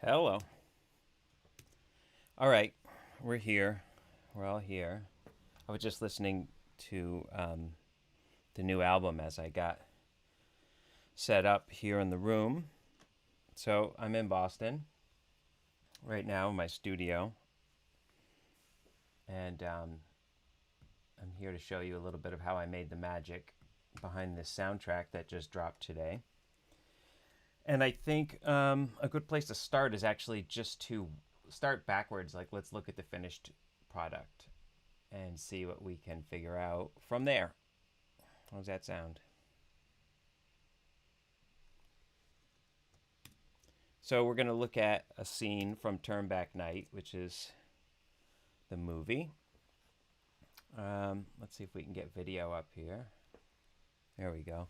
Hello. All right, we're here. We're all here. I was just listening to the new album as I got set up here in the room. So I'm in Boston right now in my studio, and I'm here to show you a little bit of how I made the magic behind this soundtrack that just dropped today. And I think a good place to start is actually just to start backwards. Like, let's look at the finished product and see what we can figure out from there. How does that sound? So we're going to look at a scene from Turn Back Night, which is the movie. Let's see if we can get video up here. There we go.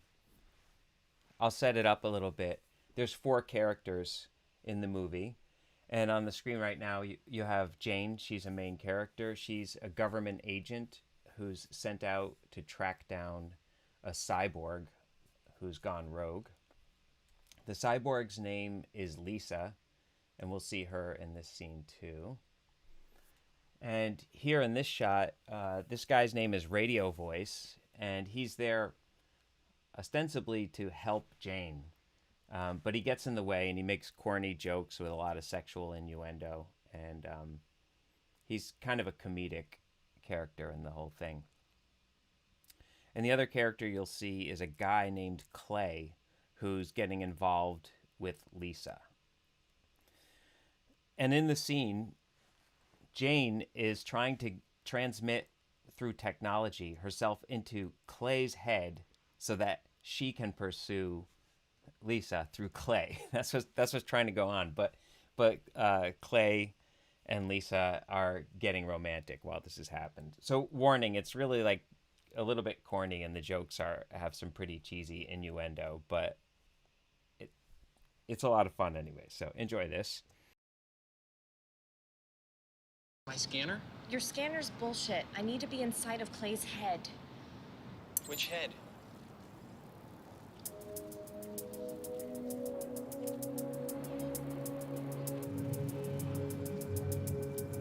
I'll set it up a little bit. There's 4 characters in the movie. And on the screen right now, you have Jane. She's a main character. She's a government agent who's sent out to track down a cyborg who's gone rogue. The cyborg's name is Lisa, and we'll see her in this scene too. And here in this shot, this guy's name is Radio Voice, and he's there ostensibly to help Jane. But he gets in the way and he makes corny jokes with a lot of sexual innuendo. And he's kind of a comedic character in the whole thing. And the other character you'll see is a guy named Clay who's getting involved with Lisa. And in the scene, Jane is trying to transmit through technology herself into Clay's head so that she can pursue Lisa through Clay. That's what's trying to go on. But Clay and Lisa are getting romantic while this has happened. So warning, it's really like a little bit corny, and the jokes have some pretty cheesy innuendo, but it's a lot of fun anyway. So enjoy this. My scanner? Your scanner's bullshit. I need to be inside of Clay's head. Which head?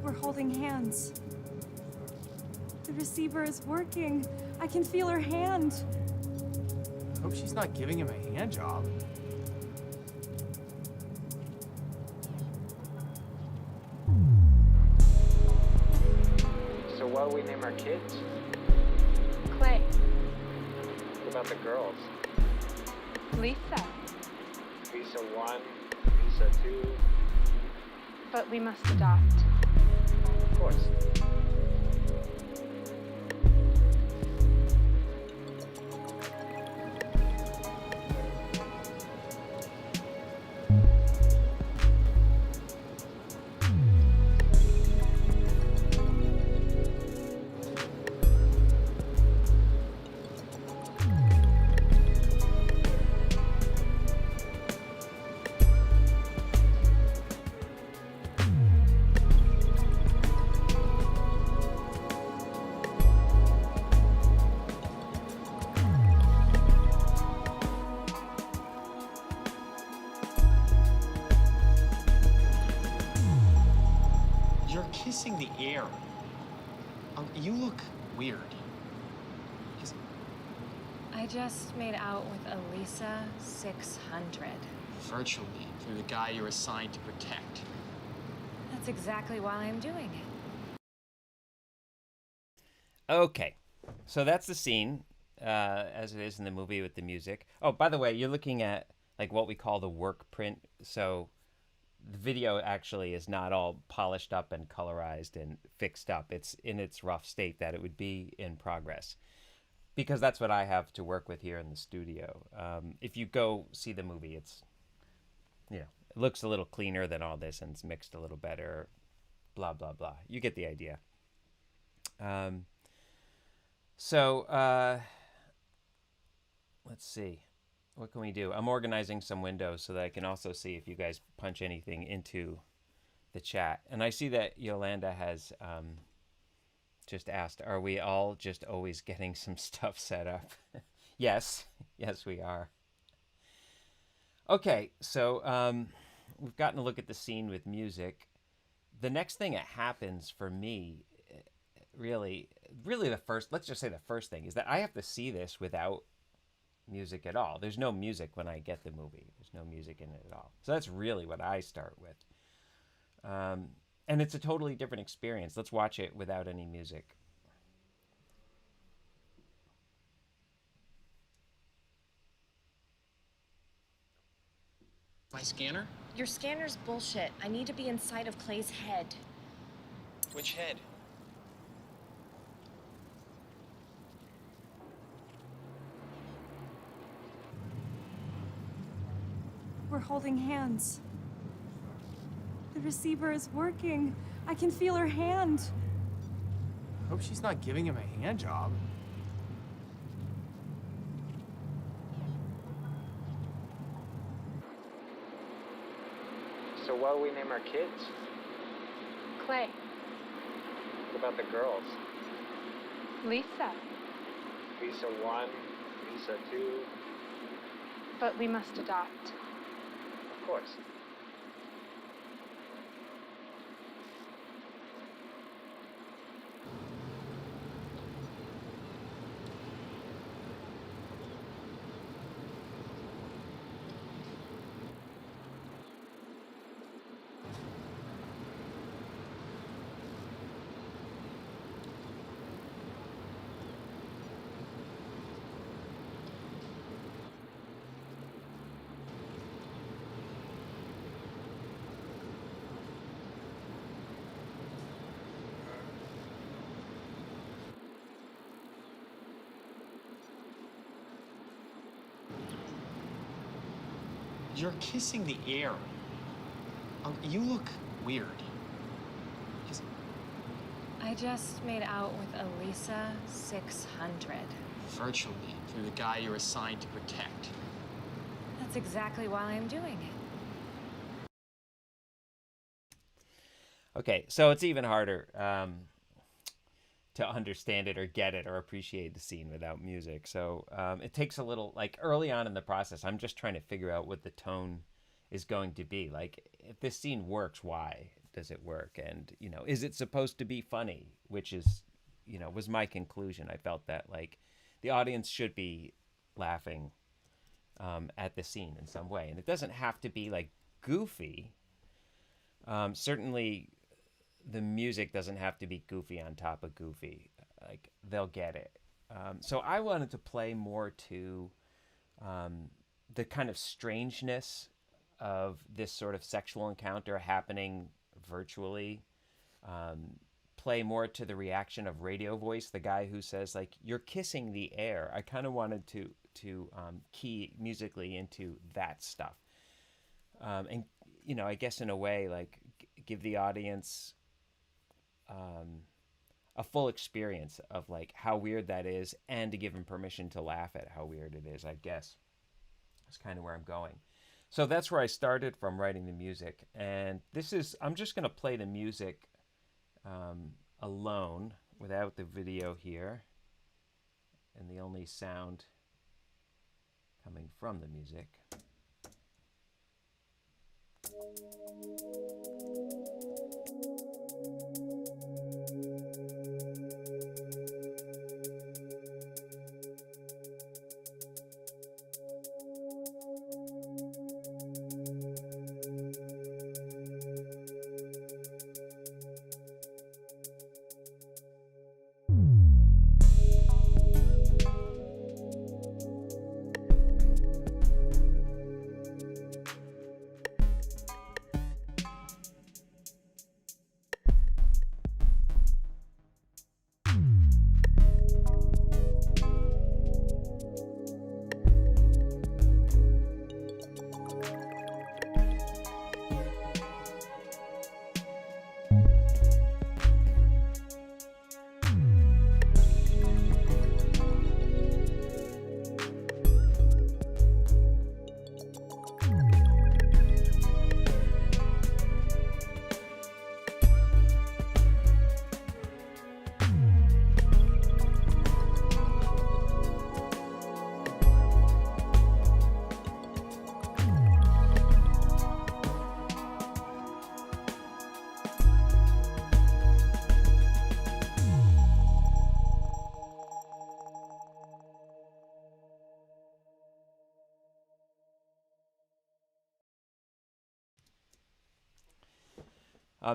We're holding hands. The receiver is working. I can feel her hand. Hope she's not giving him a hand job. So what do we name our kids? Clay. What about the girls? Lisa. Lisa 1, Lisa 2. But we must adopt. Of course. You're kissing the air. You look weird. I just made out with Elisa 600. Virtually, through the guy you're assigned to protect. That's exactly why I'm doing it. Okay, so that's the scene as it is in the movie with the music. Oh, by the way, you're looking at like what we call the work print. So the video actually is not all polished up and colorized and fixed up. It's in its rough state that it would be in progress, because that's what I have to work with here in the studio. If you go see the movie, it looks a little cleaner than all this, and it's mixed a little better, blah, blah, blah. You get the idea. So let's see. What can we do? I'm organizing some windows so that I can also see if you guys punch anything into the chat. And I see that Yolanda has just asked, are we all just always getting some stuff set up? Yes. Yes, we are. Okay, so we've gotten to look at the scene with music. The next thing that happens for me, really the first, let's just say the first thing, is that I have to see this without music at all. There's no music when I get the movie. There's no music in it at all. So that's really what I start with. And it's a totally different experience. Let's watch it without any music. My scanner? Your scanner's bullshit. I need to be inside of Clay's head. Which head? We're holding hands. The receiver is working. I can feel her hand. I hope she's not giving him a hand job. So what do we name our kids? Clay. What about the girls? Lisa. Lisa 1, Lisa 2. But we must adopt. Of course. You're kissing the air. You look weird. I just made out with Elisa 600. Virtually, through the guy you're assigned to protect. That's exactly why I'm doing it. Okay, so it's even harder to understand it or get it or appreciate the scene without music. So it takes a little, like early on in the process, I'm just trying to figure out what the tone is going to be. Like, if this scene works, why does it work? And, you know, is it supposed to be funny? Which is, you know, was my conclusion. I felt that, like, the audience should be laughing at the scene in some way. And it doesn't have to be, like, goofy. Certainly the music doesn't have to be goofy on top of goofy. Like, they'll get it. So I wanted to play more to the kind of strangeness of this sort of sexual encounter happening virtually. Play more to the reaction of Radio Voice, the guy who says, like, you're kissing the air. I kind of wanted to key musically into that stuff. And, you know, I guess in a way, like, give the audience a full experience of, like, how weird that is, and to give them permission to laugh at how weird it is, I guess. That's kind of where I'm going. So that's where I started from, writing the music. And this is, I'm just going to play the music alone without the video here. And the only sound coming from the music.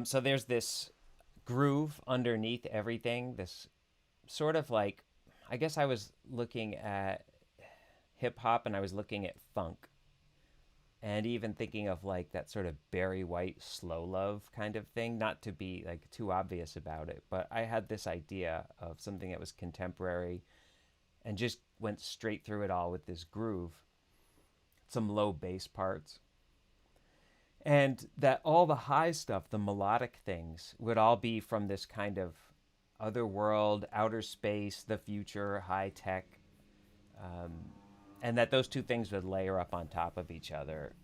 So there's this groove underneath everything, this sort of like, I guess I was looking at hip hop and I was looking at funk, and even thinking of like that sort of Barry White slow love kind of thing, not to be like too obvious about it, but I had this idea of something that was contemporary and just went straight through it all with this groove, some low bass parts, and that all the high stuff, the melodic things, would all be from this kind of other world, outer space, the future, high tech, and that those two things would layer up on top of each other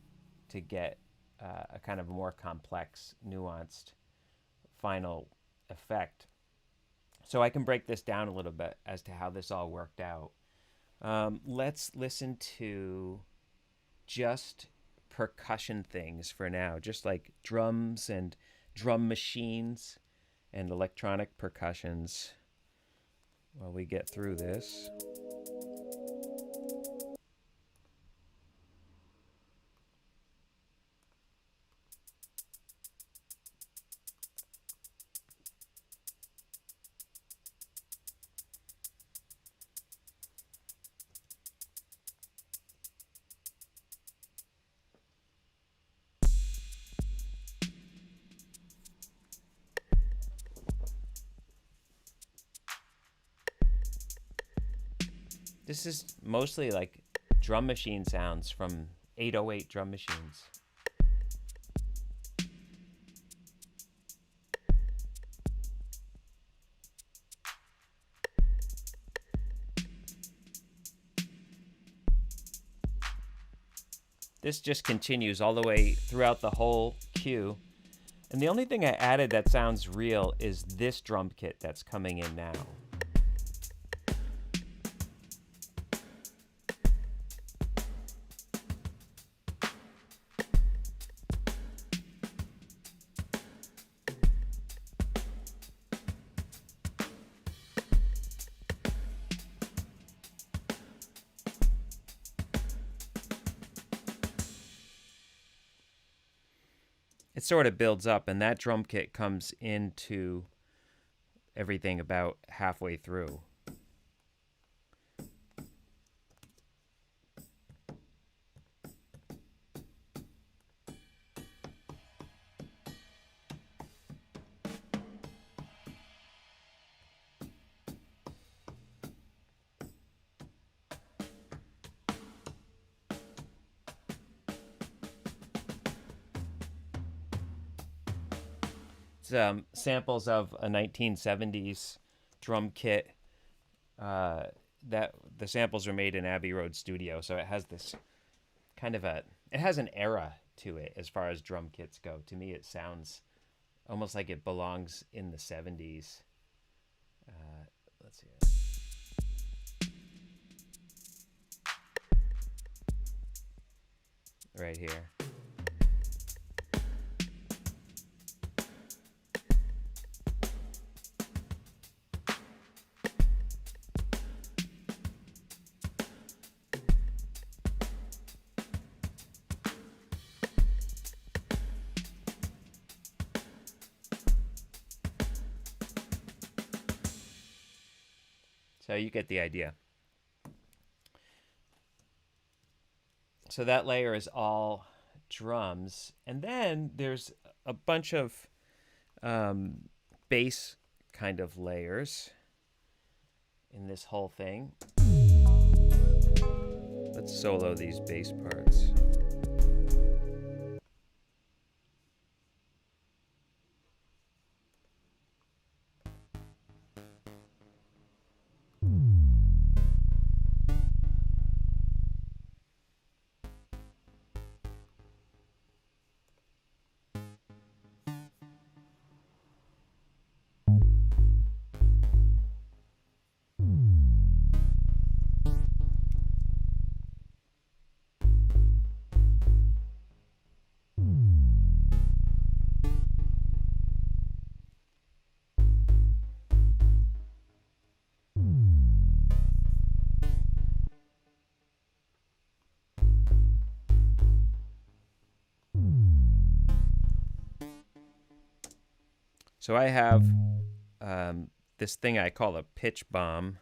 to get a kind of more complex, nuanced final effect. So I can break this down a little bit as to how this all worked out. Let's listen to just percussion things for now, just like drums and drum machines and electronic percussions while we get through this. This is mostly like drum machine sounds from 808 drum machines. This just continues all the way throughout the whole cue. And the only thing I added that sounds real is this drum kit that's coming in now. It sort of builds up, and that drum kit comes into everything about halfway through. Samples of a 1970s drum kit. That the samples were made in Abbey Road Studio, so it has this kind of it has an era to it as far as drum kits go. To me, it sounds almost like it belongs in the 70s. Let's see. Right here. So you get the idea. So that layer is all drums. And then there's a bunch of bass kind of layers in this whole thing. Let's solo these bass parts. So I have this thing I call a pitch bomb.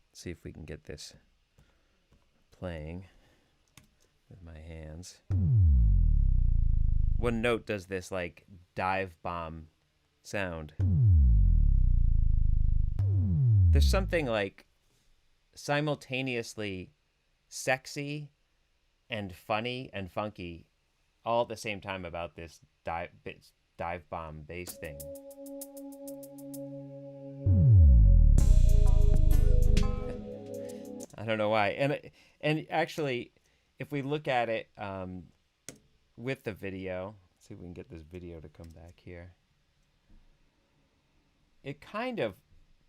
Let's see if we can get this playing with my hands. One note does this like dive bomb sound. There's something like simultaneously sexy and funny and funky all at the same time about this dive bomb bass thing. I don't know why. And actually, if we look at it with the video, let's see if we can get this video to come back here. It kind of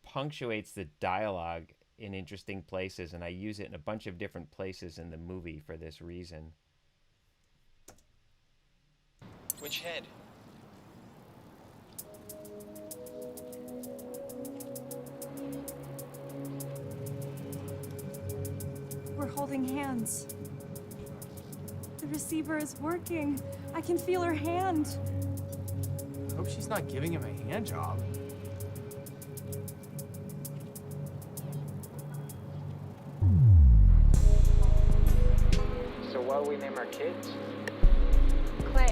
punctuates the dialogue in interesting places, and I use it in a bunch of different places in the movie for this reason. Which head? We're holding hands. The receiver is working. I can feel her hand. I hope she's not giving him a hand job. So what do we name our kids? Clay.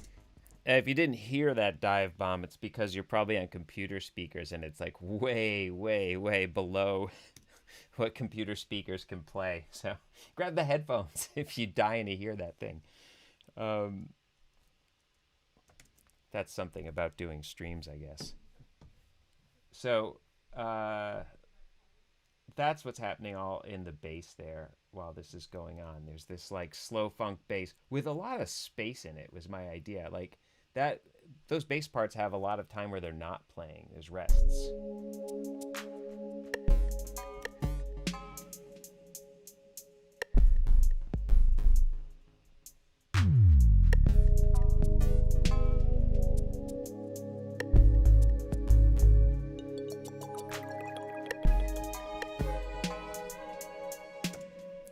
If you didn't hear that dive bomb, it's because you're probably on computer speakers, and it's like way, way, way below what computer speakers can play. So grab the headphones if you're dying to hear that thing. That's something about doing streams, I guess. So that's what's happening all in the bass there while this is going on. There's this like slow funk bass with a lot of space in it was my idea. Like that, those bass parts have a lot of time where they're not playing. There's rests.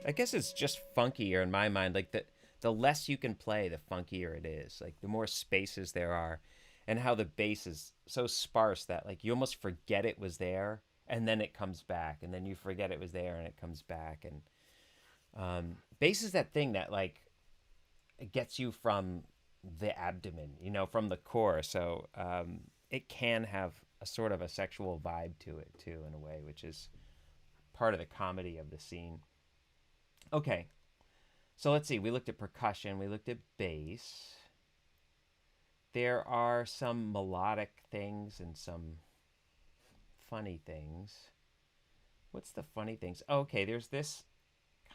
I guess it's just funkier in my mind. Like the less you can play, the funkier it is. Like the more spaces there are, and how the bass is so sparse that like you almost forget it was there, and then it comes back, and then you forget it was there, and it comes back. And bass is that thing that like it gets you from the abdomen, you know, from the core. So it can have a sort of a sexual vibe to it too, in a way, which is part of the comedy of the scene. Okay, so let's see. We looked at percussion. We looked at bass. There are some melodic things and some funny things. What's the funny things? Okay, there's this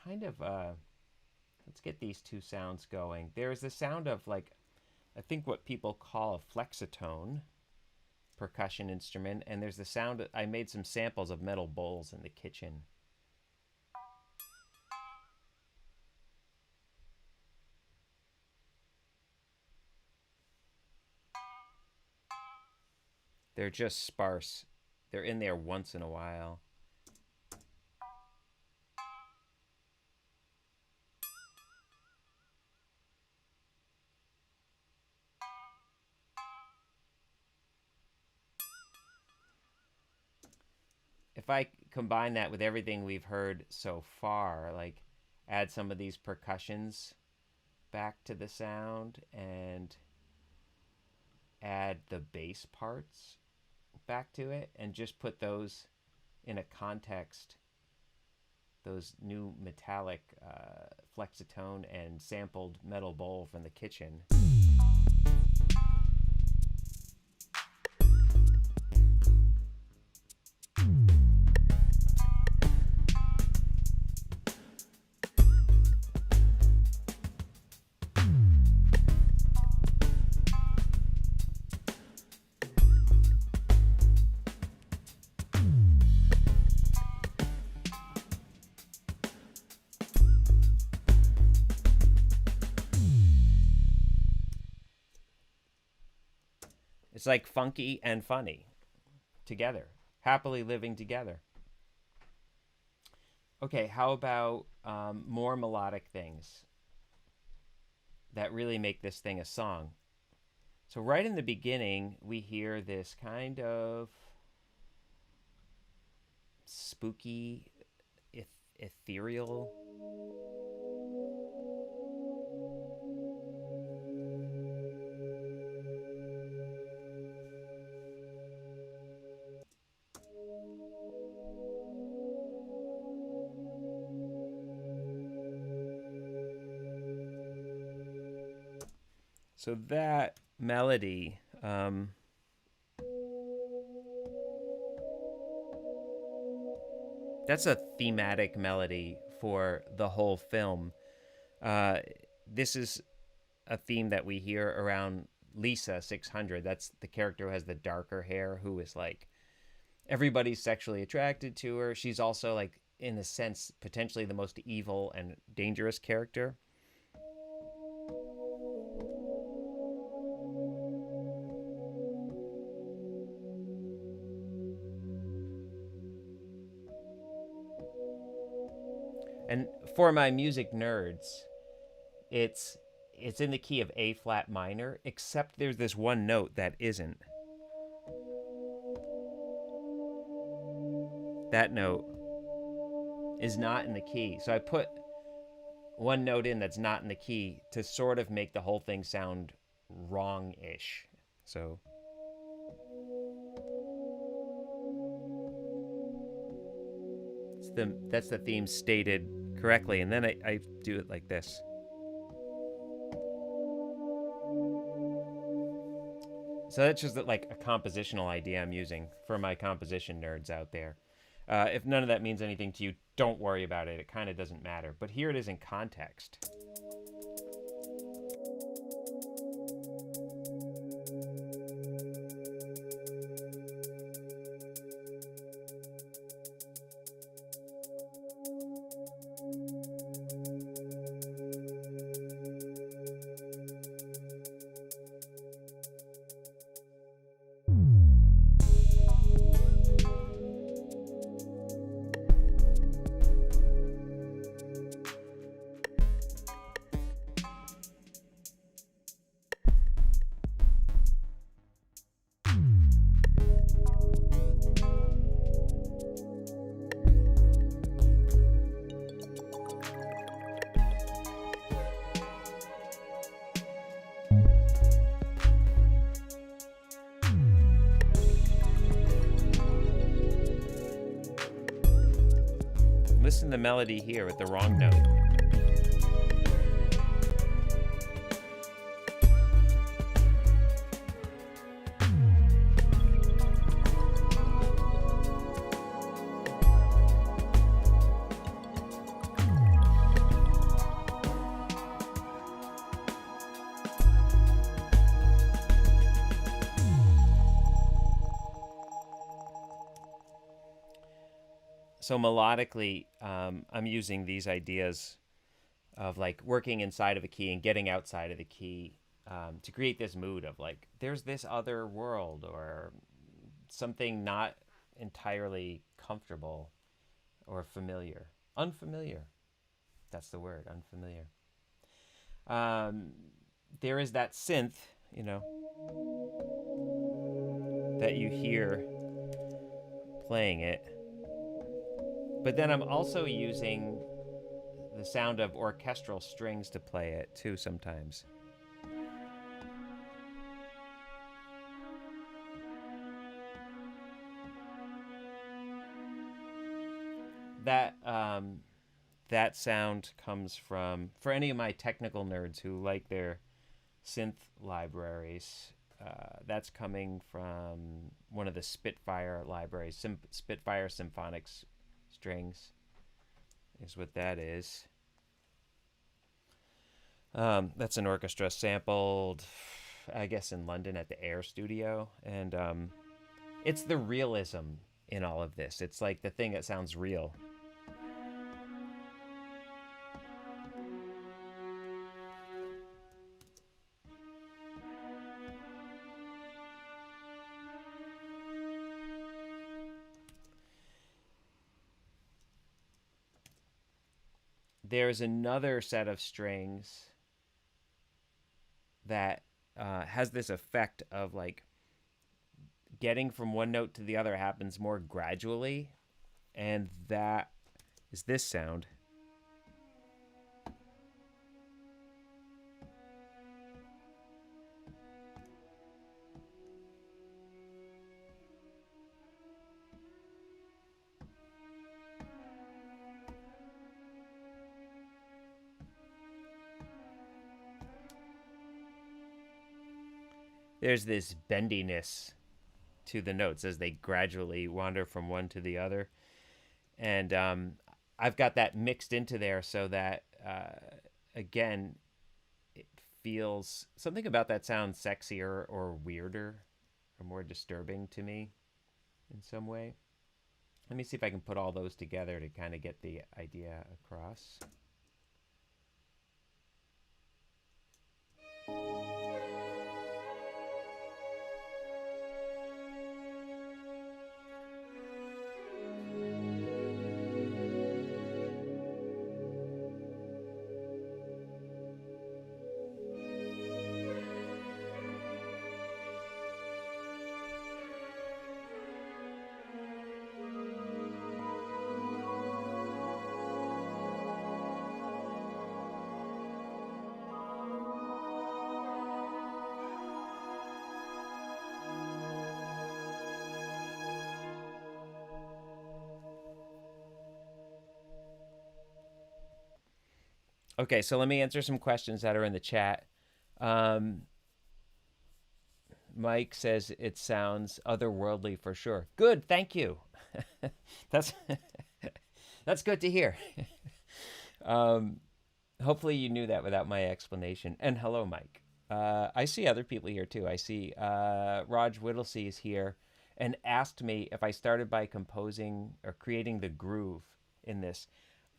kind of, let's get these two sounds going. There's the sound of like, I think what people call a flexitone percussion instrument. And there's the sound, I made some samples of metal bowls in the kitchen. They're just sparse. They're in there once in a while. If I combine that with everything we've heard so far, like add some of these percussions back to the sound and add the bass parts back to it and just put those in a context, those new metallic flexitone and sampled metal bowl from the kitchen. It's like funky and funny together, happily living together. Okay, how about more melodic things that really make this thing a song? So right in the beginning, we hear this kind of spooky, ethereal. So that melody, that's a thematic melody for the whole film. This is a theme that we hear around Lisa 600. That's the character who has the darker hair, who is like everybody's sexually attracted to her. She's also like, in a sense, potentially the most evil and dangerous character. And for my music nerds, it's in the key of A flat minor, except there's this one note that isn't. That note is not in the key. So I put one note in that's not in the key to sort of make the whole thing sound wrong-ish. So that's the theme stated correctly, and then I do it like this. So that's just like a compositional idea I'm using for my composition nerds out there. If none of that means anything to you, don't worry about it. It kind of doesn't matter. But here it is in context. Listen to the melody here with the wrong note. So melodically, I'm using these ideas of like working inside of a key and getting outside of the key to create this mood of like, there's this other world or something not entirely comfortable or familiar. Unfamiliar. That's the word, unfamiliar. There is that synth, that you hear playing it. But then I'm also using the sound of orchestral strings to play it too sometimes. That sound comes from, for any of my technical nerds who like their synth libraries, that's coming from one of the Spitfire libraries, Spitfire Symphonics strings is what that is. That's an orchestra sampled, I guess, in London at the Air Studio. And it's the realism in all of this. It's like the thing that sounds real. There's another set of strings that has this effect of like getting from one note to the other happens more gradually, and that is this sound. There's this bendiness to the notes as they gradually wander from one to the other. And I've got that mixed into there so that, again, it feels something about that sounds sexier or weirder or more disturbing to me in some way. Let me see if I can put all those together to kind of get the idea across. Okay, so let me answer some questions that are in the chat. Mike says it sounds otherworldly for sure. Good, thank you. That's that's good to hear. Hopefully you knew that without my explanation. And hello, Mike. I see other people here too. I see Raj Whittlesey is here and asked me if I started by composing or creating the groove in this.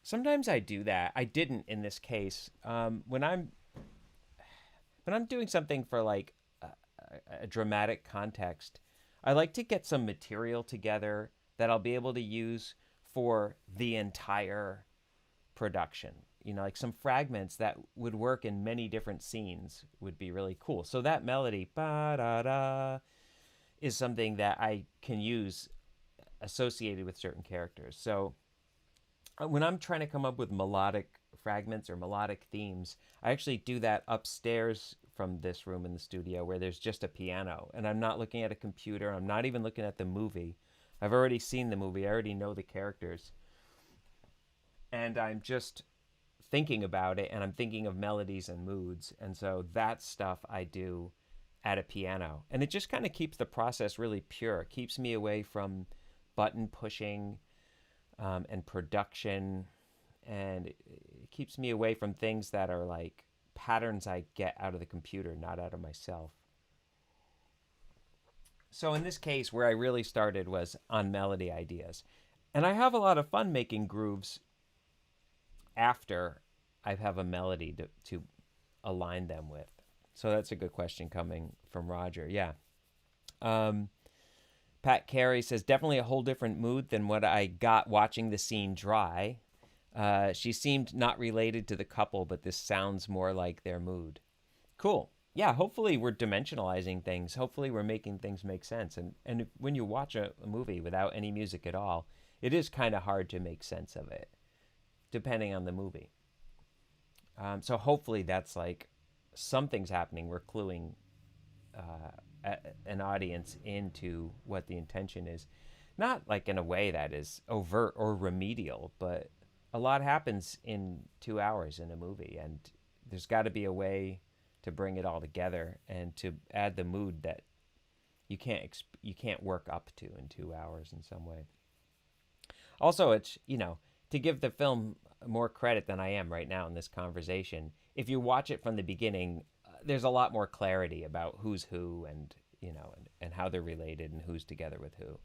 Sometimes I do that. I didn't in this case. When I'm doing something for like a dramatic context, I like to get some material together that I'll be able to use for the entire production. You know, like some fragments that would work in many different scenes would be really cool. So that melody, ba-da-da, is something that I can use associated with certain characters. So when I'm trying to come up with melodic fragments or melodic themes, I actually do that upstairs from this room in the studio where there's just a piano and I'm not looking at a computer. I'm not even looking at the movie. I've already seen the movie. I already know the characters. And I'm just thinking about it and I'm thinking of melodies and moods. And so that stuff I do at a piano. And it just kind of keeps the process really pure. It keeps me away from button pushing and production, and it keeps me away from things that are like patterns I get out of the computer, not out of myself. So in this case, where I really started was on melody ideas. And I have a lot of fun making grooves after I have a melody to align them with. So that's a good question coming from Roger. Yeah. Pat Carey says, definitely a whole different mood than what I got watching the scene dry. She seemed not related to the couple, but this sounds more like their mood. Cool. Yeah, hopefully we're dimensionalizing things. Hopefully we're making things make sense. And when you watch a movie without any music at all, it is kind of hard to make sense of it, depending on the movie. So hopefully that's like something's happening. We're cluing an audience into what the intention is. Not like in a way that is overt or remedial, but a lot happens in 2 hours in a movie, and there's got to be a way to bring it all together and to add the mood that you can't work up to in 2 hours in some way. Also, it's, you know, to give the film more credit than I am right now in this conversation, if you watch it from the beginning, there's a lot more clarity about who's who and, you know, and how they're related and who's together with who.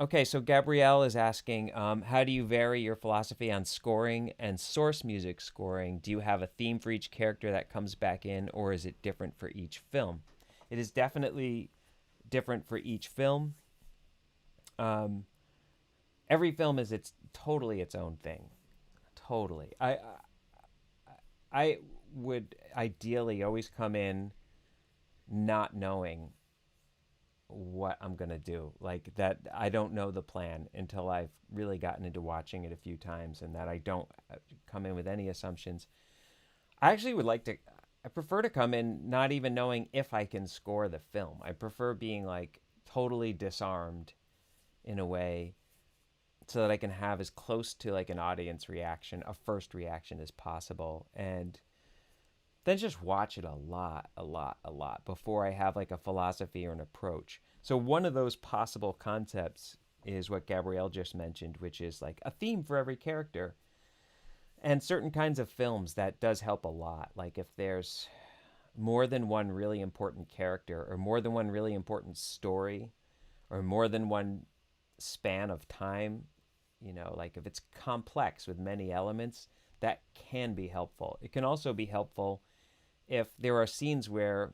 Okay, so Gabrielle is asking, how do you vary your philosophy on scoring and source music scoring? Do you have a theme for each character that comes back in, or is it different for each film? It is definitely different for each film. Every film is totally its own thing. Totally. would ideally always come in not knowing what I'm going to do. Like that I don't know the plan until I've really gotten into watching it a few times, and that I don't come in with any assumptions. I actually would like to I prefer to come in not even knowing if I can score the film. I prefer being like totally disarmed in a way so that I can have as close to like an audience reaction, a first reaction as possible, and then just watch it a lot before I have like a philosophy or an approach. So one of those possible concepts is what Gabrielle just mentioned, which is like a theme for every character. And certain kinds of films, that does help a lot. Like if there's more than one really important character, or more than one really important story, or more than one span of time, you know, like if it's complex with many elements, that can be helpful. It can also be helpful if there are scenes where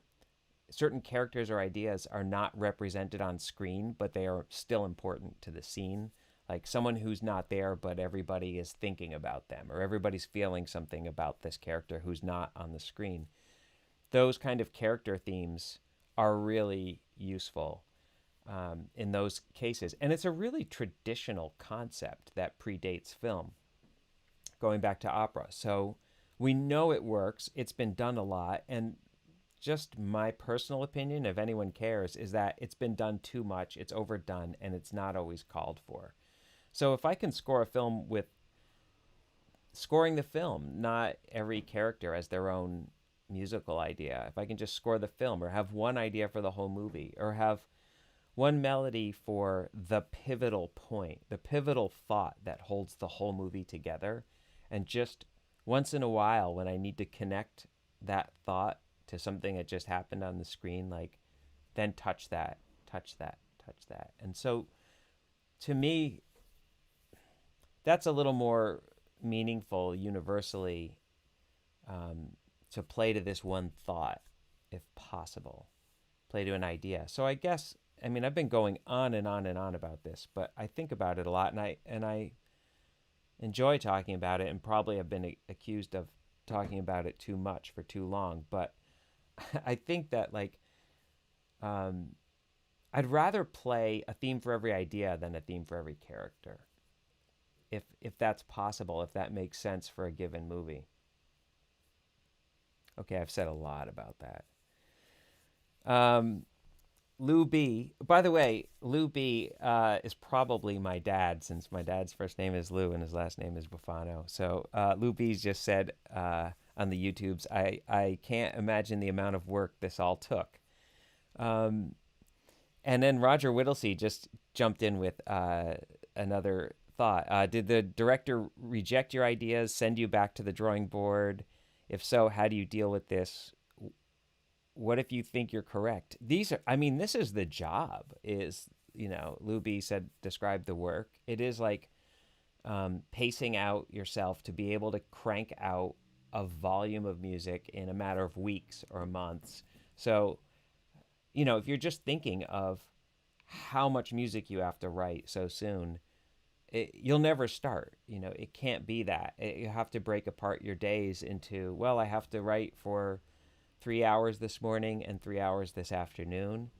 certain characters or ideas are not represented on screen, but they are still important to the scene. Like someone who's not there, but everybody is thinking about them, or everybody's feeling something about this character who's not on the screen. Those kind of character themes are really useful in those cases. And it's a really traditional concept that predates film, going back to opera. So we know it works. It's been done a lot. And just my personal opinion, if anyone cares, is that it's been done too much, it's overdone, and it's not always called for. So if I can score a film with scoring the film, not every character has their own musical idea. If I can just score the film, or have one idea for the whole movie, or have one melody for the pivotal point, the pivotal thought that holds the whole movie together, and just once in a while when I need to connect that thought to something that just happened on the screen, like then touch that. And so to me, that's a little more meaningful universally, to play to this one thought, if possible, play to an idea. So I guess, I mean, I've been going on and on and on about this, but I think about it a lot, and I enjoy talking about it, and probably have been accused of talking about it too much for too long. But I think that like, I'd rather play a theme for every idea than a theme for every character, if that's possible, if that makes sense for a given movie. Okay, I've said a lot about that. Lou B. By the way, Lou B is probably my dad, since my dad's first name is Lou and his last name is Buffano. So Lou B's just said on the YouTubes, I can't imagine the amount of work this all took. And then Roger Whittlesey just jumped in with another thought. Did the director reject your ideas, send you back to the drawing board? If so, how do you deal with this? What if you think you're correct? These are, I mean, this is the job, is, you know, Lou B said, describe the work. It is like pacing out yourself to be able to crank out a volume of music in a matter of weeks or months. So, you know, if you're just thinking of how much music you have to write so soon, you'll never start. You know, it can't be that. You have to break apart your days into, well, I have to write for 3 hours this morning and 3 hours this afternoon,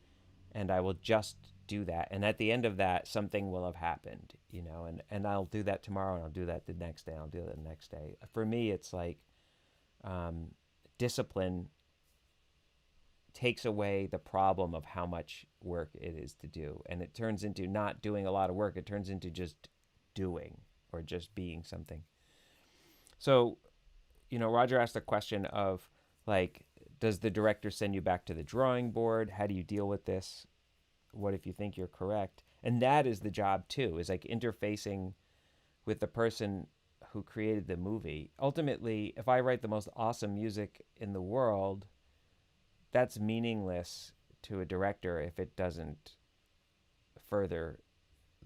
and I will just do that. And at the end of that, something will have happened, you know, and I'll do that tomorrow, and I'll do that the next day, and I'll do that the next day. For me, it's like discipline takes away the problem of how much work it is to do. And it turns into not doing a lot of work. It turns into just doing, or just being something. So, you know, Roger asked a question of like, does the director send you back to the drawing board? How do you deal with this? What if you think you're correct? And that is the job too, is like interfacing with the person who created the movie. Ultimately, if I write the most awesome music in the world, that's meaningless to a director if it doesn't further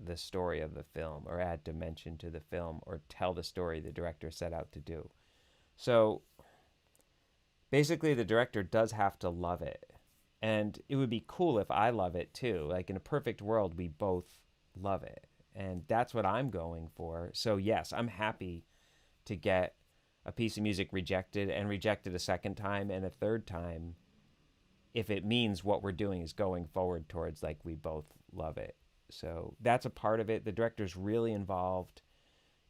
the story of the film, or add dimension to the film, or tell the story the director set out to do. So basically, the director does have to love it. And it would be cool if I love it too. Like in a perfect world, we both love it. And that's what I'm going for. So yes, I'm happy to get a piece of music rejected and rejected a second time and a third time if it means what we're doing is going forward towards like we both love it. So that's a part of it. The director's really involved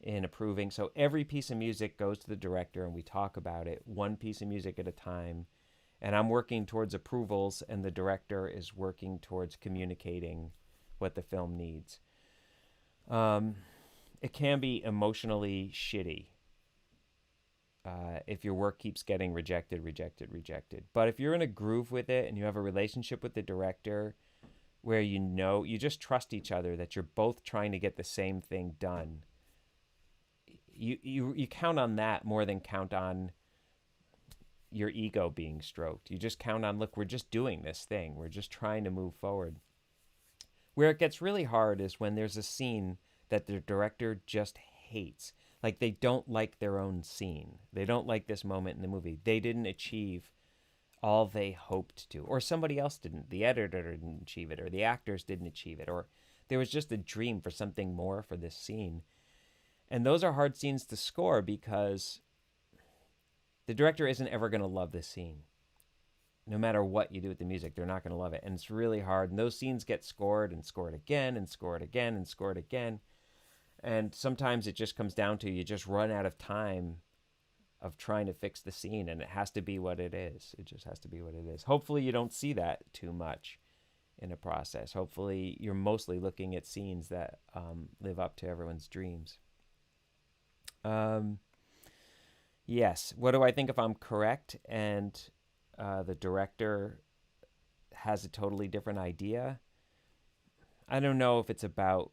in approving. So every piece of music goes to the director and we talk about it one piece of music at a time. And I'm working towards approvals and the director is working towards communicating what the film needs. It can be emotionally shitty if your work keeps getting rejected. But if you're in a groove with it and you have a relationship with the director where you just trust each other that you're both trying to get the same thing done, you count on that more than count on your ego being stroked. You just count on, look, we're just doing this thing. We're just trying to move forward. Where it gets really hard is when there's a scene that the director just hates. Like they don't like their own scene. They don't like this moment in the movie. They didn't achieve all they hoped to. Or somebody else didn't. The editor didn't achieve it. Or the actors didn't achieve it. Or there was just a dream for something more for this scene. And those are hard scenes to score because the director isn't ever going to love this scene. No matter what you do with the music, they're not going to love it. And it's really hard. And those scenes get scored and scored again and scored again and scored again. And sometimes it just comes down to you just run out of time of trying to fix the scene, and it has to be what it is. It just has to be what it is. Hopefully you don't see that too much in a process. Hopefully you're mostly looking at scenes that live up to everyone's dreams. Yes. What do I think if I'm correct and the director has a totally different idea? I don't know if it's about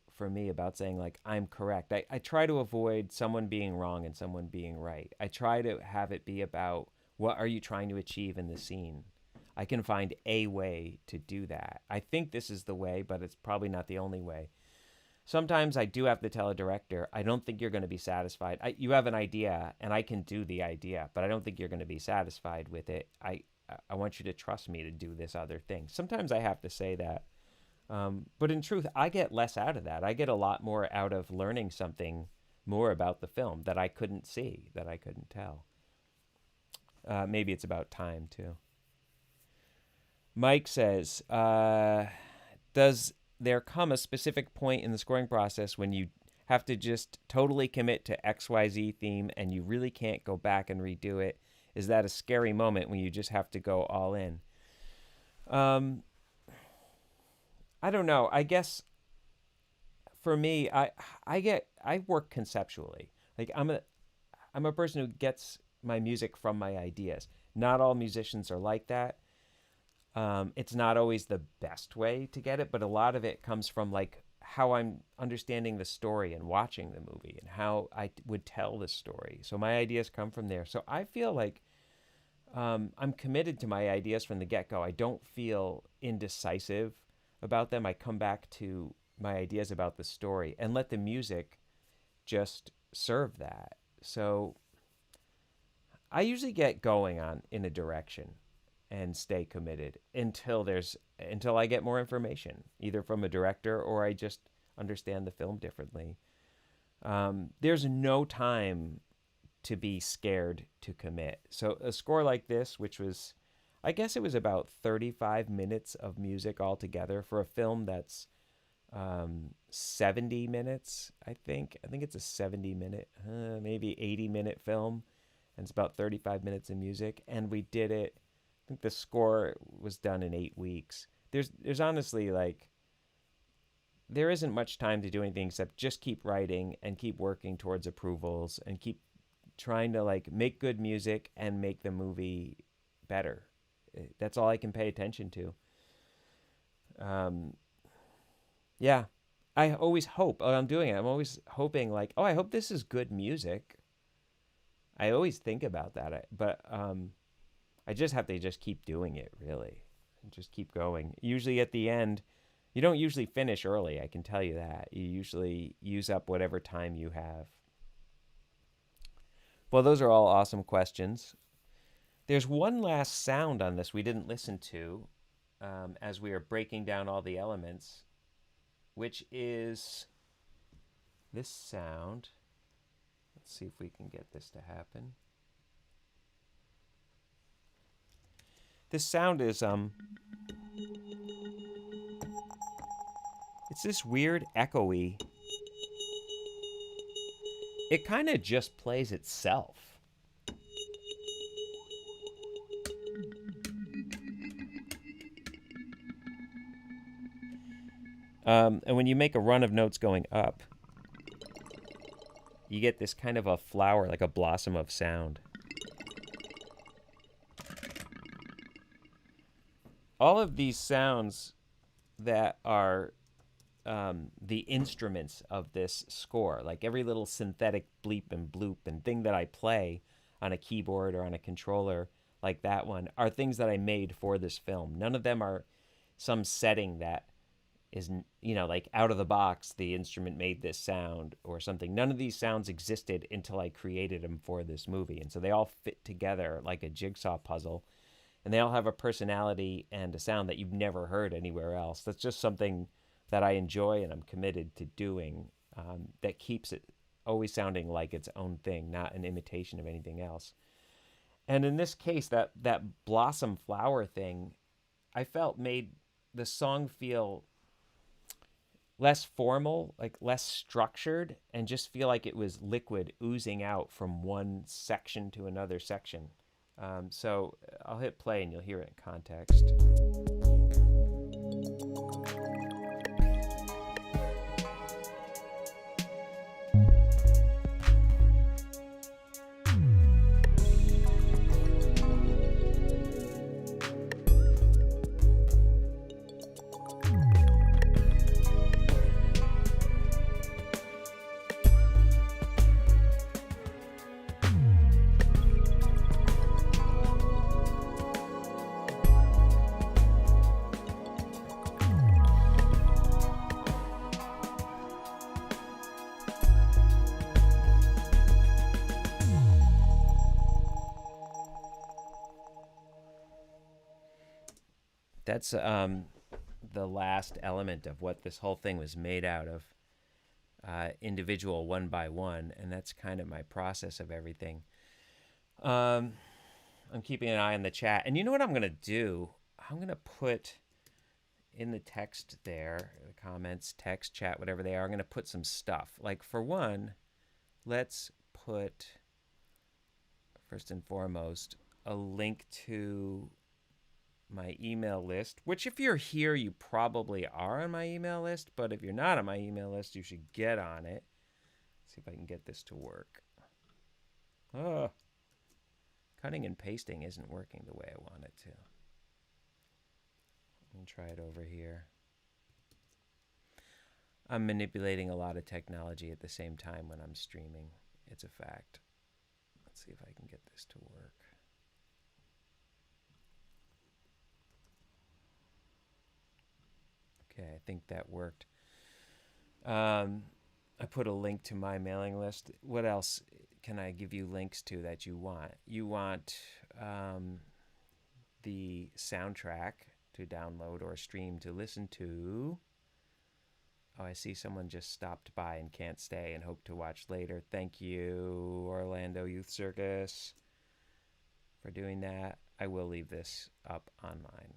saying like I'm correct. I try to avoid someone being wrong and someone being right. I try to have it be about what are you trying to achieve in the scene. I can find a way to do that. I think this is the way, but it's probably not the only way. Sometimes I do have to tell a director, I don't think you're going to be satisfied. You have an idea and I can do the idea, but I don't think you're going to be satisfied with it. I want you to trust me to do this other thing. Sometimes I have to say that. But in truth, I get less out of that. I get a lot more out of learning something more about the film that I couldn't see, that I couldn't tell. Maybe it's about time, too. Mike says, does there come a specific point in the scoring process when you have to just totally commit to XYZ theme and you really can't go back and redo it? Is that a scary moment when you just have to go all in? I don't know. I guess for me, I work conceptually. Like I'm a person who gets my music from my ideas. Not all musicians are like that. It's not always the best way to get it, but a lot of it comes from like how I'm understanding the story and watching the movie and how I would tell the story. So my ideas come from there. So I feel like I'm committed to my ideas from the get-go. I don't feel indecisive about them. I come back to my ideas about the story and let the music just serve that. So I usually get going in a direction and stay committed until I get more information, either from a director or I just understand the film differently. There's no time to be scared to commit. So a score like this, which was, I guess it was about 35 minutes of music altogether for a film that's 70 minutes, I think. I think it's a 70-minute, maybe 80-minute film, and it's about 35 minutes of music. And we did it, I think the score was done in 8 weeks. There's honestly like, there isn't much time to do anything except just keep writing and keep working towards approvals and keep trying to like make good music and make the movie better. That's all I can pay attention to. Yeah, I always hope I'm doing it. I'm always hoping like, oh, I hope this is good music. I always think about that, but I just have to just keep doing it, really, and just keep going. Usually at the end, you don't usually finish early, I can tell you that. You usually use up whatever time you have. Well, those are all awesome questions. There's one last sound on this we didn't listen to as we are breaking down all the elements, which is this sound. Let's see if we can get this to happen. This sound is it's this weird echoey. It kind of just plays itself. And when you make a run of notes going up, you get this kind of a flower, like a blossom of sound. All of these sounds that are the instruments of this score, like every little synthetic bleep and bloop and thing that I play on a keyboard or on a controller like that one, are things that I made for this film. None of them are some setting that is, like out of the box, the instrument made this sound or something. None of these sounds existed until I created them for this movie. And so they all fit together like a jigsaw puzzle. And they all have a personality and a sound that you've never heard anywhere else. That's just something that I enjoy and I'm committed to doing, that keeps it always sounding like its own thing, not an imitation of anything else. And in this case, that blossom flower thing, I felt made the song feel less formal, like less structured, and just feel like it was liquid oozing out from one section to another section. So I'll hit play and you'll hear it in context. That's the last element of what this whole thing was made out of, individual one by one, and that's kind of my process of everything. I'm keeping an eye on the chat, and you know what I'm going to do? I'm going to put in the text there, the comments, text, chat, whatever they are, I'm going to put some stuff. Like, for one, let's put, first and foremost, a link to my email list, which if you're here, you probably are on my email list, but if you're not on my email list, you should get on it. Let's see if I can get this to work. Oh, cutting and pasting isn't working the way I want it to. Let me try it over here. I'm manipulating a lot of technology at the same time when I'm streaming. It's a fact. Let's see if I can get this to work. Okay, I think that worked. I put a link to my mailing list. What else can I give you links to that you want? You want the soundtrack to download or stream to listen to. Oh, I see someone just stopped by and can't stay and hope to watch later. Thank you, Orlando Youth Circus, for doing that. I will leave this up online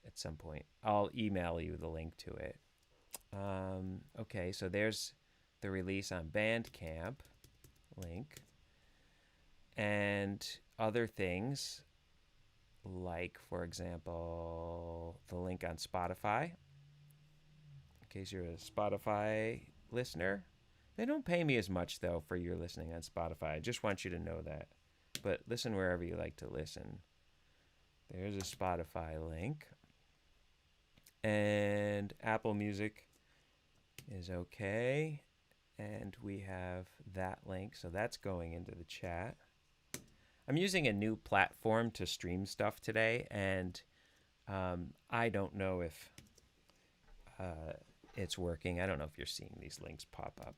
at some point. I'll email you the link to it. Okay, so there's the release on Bandcamp link. And other things, like, for example, the link on Spotify. In case you're a Spotify listener. They don't pay me as much, though, for your listening on Spotify. I just want you to know that. But listen wherever you like to listen. There's a Spotify link. And Apple Music is okay. And we have that link, so that's going into the chat. I'm using a new platform to stream stuff today, and I don't know if it's working. I don't know if you're seeing these links pop up.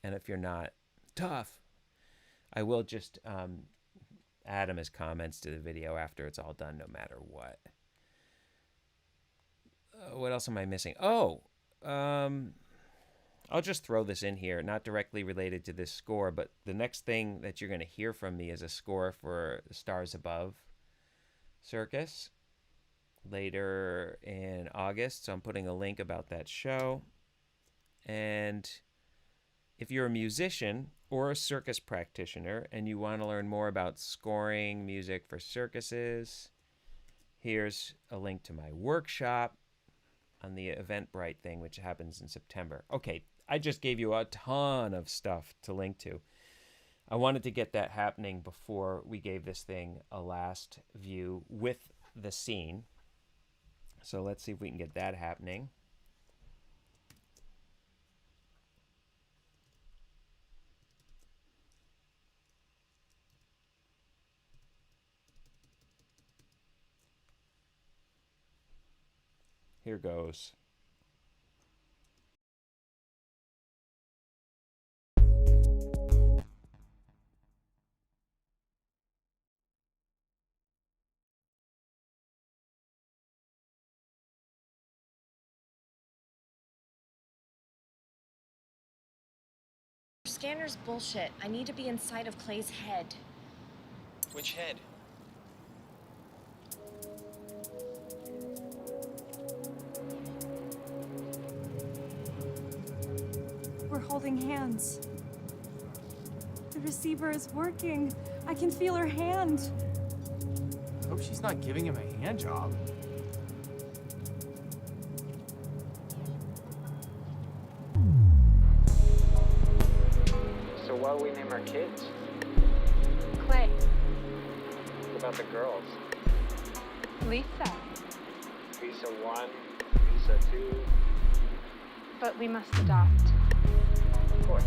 And if you're not, tough. I will just add them as comments to the video after it's all done, no matter what. What else am I missing? Oh, I'll just throw this in here, not directly related to this score, but the next thing that you're going to hear from me is a score for Stars Above. Circus later in August. So I'm putting a link about that show. And if you're a musician or a circus practitioner and you want to learn more about scoring music for circuses, here's a link to my workshop on the Eventbrite thing, which happens in September. Okay, I just gave you a ton of stuff to link to. I wanted to get that happening before we gave this thing a last view with the scene. So let's see if we can get that happening. Here goes. Scanner's bullshit. I need to be inside of Clay's head. Which head? We're holding hands. The receiver is working. I can feel her hand. Hope she's not giving him a hand job. So what do we name our kids? Clay. What about the girls? Lisa. Lisa 1, Lisa 2. But we must adopt. Of course.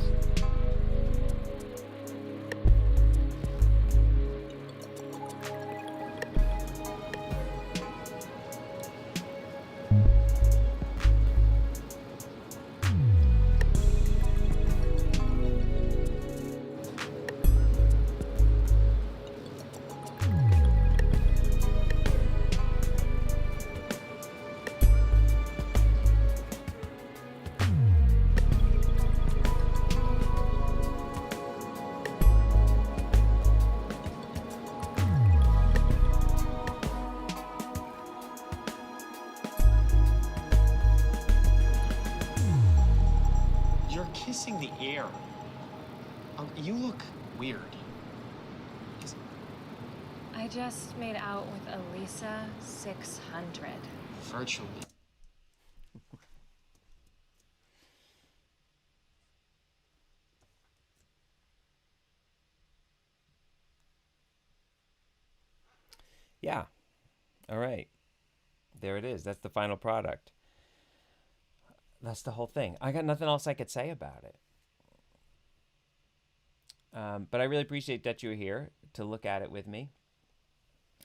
You're kissing the air. You look weird. I just made out with Elisa 600. Virtually. Yeah. All right. There it is. That's the final product. That's the whole thing. I got nothing else I could say about it. But I really appreciate that you're here to look at it with me.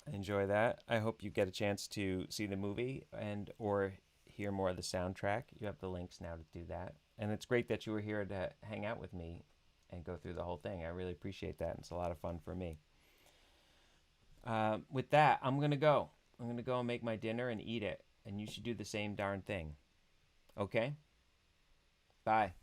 I enjoy that. I hope you get a chance to see the movie and or hear more of the soundtrack. You have the links now to do that. And it's great that you were here to hang out with me and go through the whole thing. I really appreciate that. It's a lot of fun for me. With that, I'm going to go. I'm going to go and make my dinner and eat it. And you should do the same darn thing. Okay? Bye.